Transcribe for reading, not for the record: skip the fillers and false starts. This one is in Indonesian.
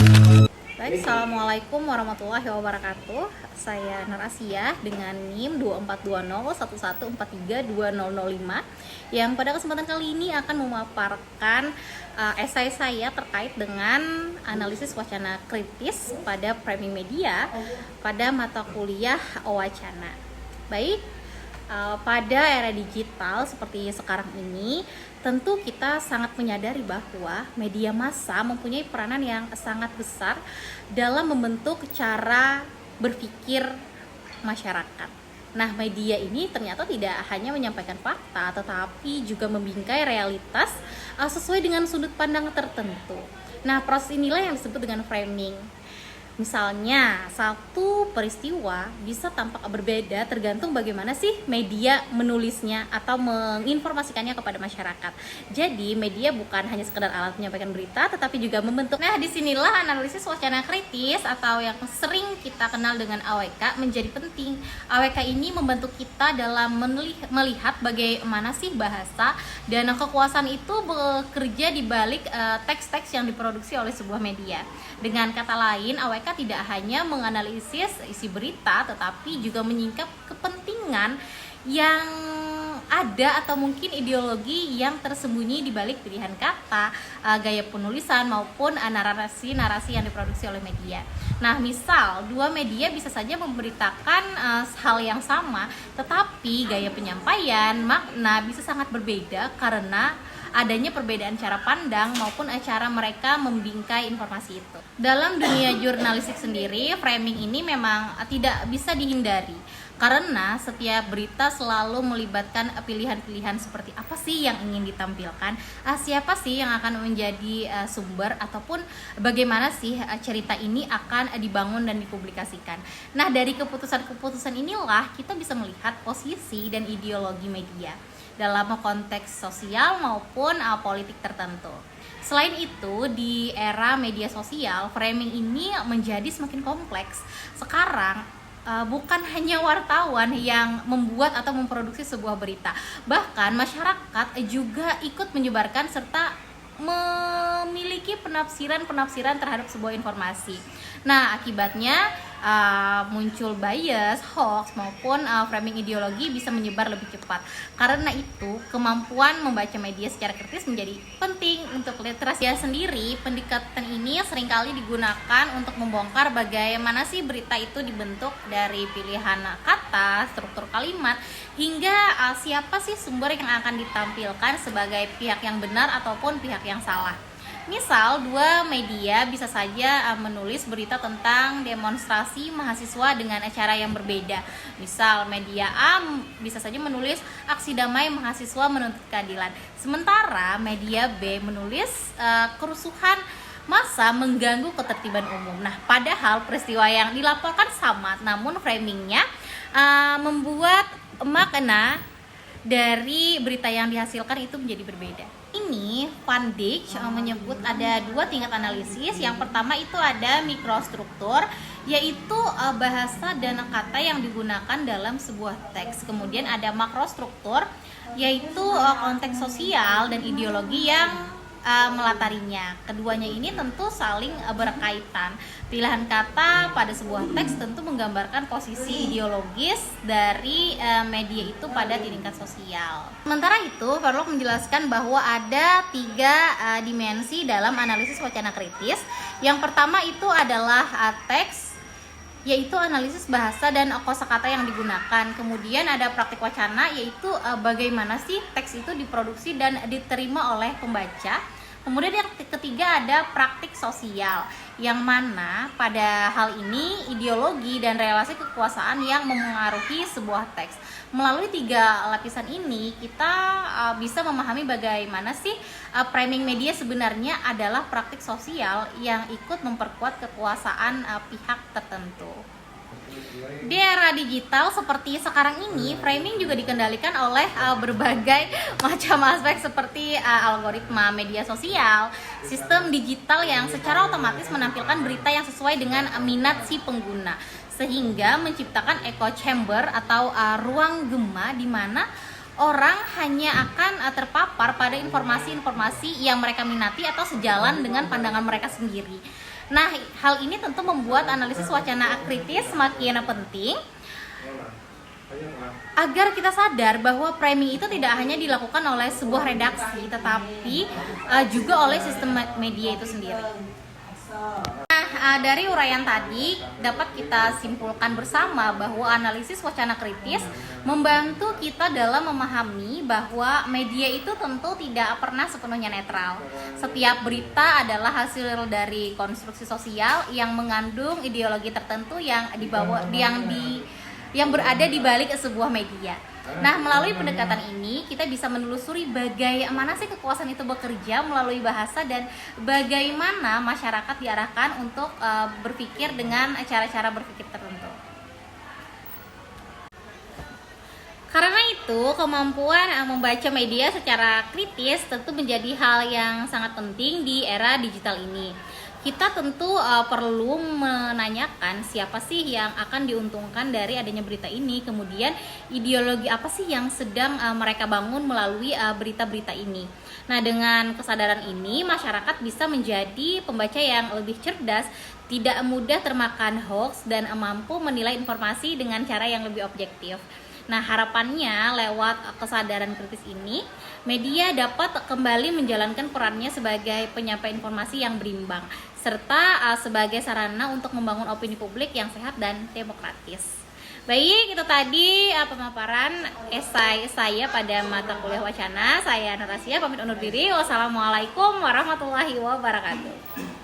Baik, Assalamualaikum warahmatullahi wabarakatuh. Saya Narasia dengan NIM 242011432005 yang pada kesempatan kali ini akan memaparkan esai saya terkait dengan analisis wacana kritis pada framing media pada mata kuliah Wacana. Baik, pada era digital seperti sekarang ini, tentu kita sangat menyadari bahwa media massa mempunyai peranan yang sangat besar dalam membentuk cara berpikir masyarakat. Nah, media ini ternyata tidak hanya menyampaikan fakta, tetapi juga membingkai realitas sesuai dengan sudut pandang tertentu. Nah, proses inilah yang disebut dengan framing. Misalnya, satu peristiwa bisa tampak berbeda tergantung bagaimana sih media menulisnya atau menginformasikannya kepada masyarakat. Jadi, media bukan hanya sekedar alat menyampaikan berita, tetapi juga membentuk. Nah, disinilah analisis wacana kritis atau yang sering kita kenal dengan AWK menjadi penting. AWK ini membantu kita dalam melihat bagaimana sih bahasa dan kekuasaan itu bekerja di balik teks-teks yang diproduksi oleh sebuah media. Dengan kata lain, AWK tidak hanya menganalisis isi berita, tetapi juga menyingkap kepentingan yang ada atau mungkin ideologi yang tersembunyi di balik pilihan kata, gaya penulisan maupun narasi-narasi yang diproduksi oleh media. Nah, misal dua media bisa saja memberitakan hal yang sama, tetapi gaya penyampaian, makna bisa sangat berbeda karena adanya perbedaan cara pandang maupun cara mereka membingkai informasi itu. Dalam dunia jurnalistik sendiri, framing ini memang tidak bisa dihindari karena setiap berita selalu melibatkan pilihan-pilihan seperti apa sih yang ingin ditampilkan, siapa sih yang akan menjadi sumber, ataupun bagaimana sih cerita ini akan dibangun dan dipublikasikan. Nah, dari keputusan-keputusan inilah kita bisa melihat posisi dan ideologi media dalam konteks sosial maupun politik tertentu. Selain itu, di era media sosial, framing ini menjadi semakin kompleks. Sekarang bukan hanya wartawan yang membuat atau memproduksi sebuah berita, bahkan masyarakat juga ikut menyebarkan serta memiliki penafsiran terhadap sebuah informasi. Nah, akibatnya muncul bias, hoax maupun framing ideologi bisa menyebar lebih cepat. Karena itu, kemampuan membaca media secara kritis menjadi penting untuk literasi sendiri. Pendekatan ini seringkali digunakan untuk membongkar bagaimana sih berita itu dibentuk dari pilihan kata, struktur kalimat, hingga siapa sih sumber yang akan ditampilkan sebagai pihak yang benar ataupun pihak yang salah. Misal, dua media bisa saja menulis berita tentang demonstrasi mahasiswa dengan cara yang berbeda. Misal, media A bisa saja menulis aksi damai mahasiswa menuntut keadilan, sementara media B menulis kerusuhan massa mengganggu ketertiban umum. Nah, padahal peristiwa yang dilaporkan sama, namun framingnya membuat makna dari berita yang dihasilkan itu menjadi berbeda. Ini Van Dijk menyebut ada dua tingkat analisis. Yang pertama itu ada mikrostruktur, yaitu bahasa dan kata yang digunakan dalam sebuah teks. Kemudian ada makrostruktur, yaitu konteks sosial dan ideologi yang melatarinya. Keduanya ini tentu saling berkaitan. Pilihan kata pada sebuah teks tentu menggambarkan posisi ideologis dari media itu pada tingkat sosial. Sementara itu, Verloc menjelaskan bahwa ada tiga dimensi dalam analisis wacana kritis. Yang pertama itu adalah teks, yaitu analisis bahasa dan kosakata yang digunakan. Kemudian ada praktik wacana, yaitu bagaimana sih teks itu diproduksi dan diterima oleh pembaca. Kemudian yang ketiga ada praktik sosial, yang mana pada hal ini ideologi dan relasi kekuasaan yang memengaruhi sebuah teks. Melalui tiga lapisan ini kita bisa memahami bagaimana sih framing media sebenarnya adalah praktik sosial yang ikut memperkuat kekuasaan pihak tertentu. Di era digital seperti sekarang ini, framing juga dikendalikan oleh berbagai macam aspek seperti algoritma media sosial, sistem digital yang secara otomatis menampilkan berita yang sesuai dengan minat si pengguna, sehingga menciptakan echo chamber atau ruang gema di mana orang hanya akan terpapar pada informasi-informasi yang mereka minati atau sejalan dengan pandangan mereka sendiri. Nah, hal ini tentu membuat analisis wacana kritis semakin penting agar kita sadar bahwa framing itu tidak hanya dilakukan oleh sebuah redaksi, tetapi juga oleh sistem media itu sendiri. Nah, dari uraian tadi dapat kita simpulkan bersama bahwa analisis wacana kritis membantu kita dalam memahami bahwa media itu tentu tidak pernah sepenuhnya netral. Setiap berita adalah hasil dari konstruksi sosial yang mengandung ideologi tertentu yang berada di balik sebuah media. Nah, melalui pendekatan ini kita bisa menelusuri bagaimana sih kekuasaan itu bekerja melalui bahasa dan bagaimana masyarakat diarahkan untuk berpikir dengan cara-cara berpikir tertentu. Karena itu, kemampuan membaca media secara kritis tentu menjadi hal yang sangat penting di era digital ini. Kita tentu perlu menanyakan siapa sih yang akan diuntungkan dari adanya berita ini, kemudian ideologi apa sih yang sedang mereka bangun melalui berita-berita ini. Nah, dengan kesadaran ini masyarakat bisa menjadi pembaca yang lebih cerdas, tidak mudah termakan hoax, dan mampu menilai informasi dengan cara yang lebih objektif. Nah, harapannya lewat kesadaran kritis ini, media dapat kembali menjalankan perannya sebagai penyampai informasi yang berimbang, serta sebagai sarana untuk membangun opini publik yang sehat dan demokratis. Baik, itu tadi pemaparan esai saya pada mata kuliah wacana. Saya Narasia, pamit undur diri. Wassalamualaikum warahmatullahi wabarakatuh.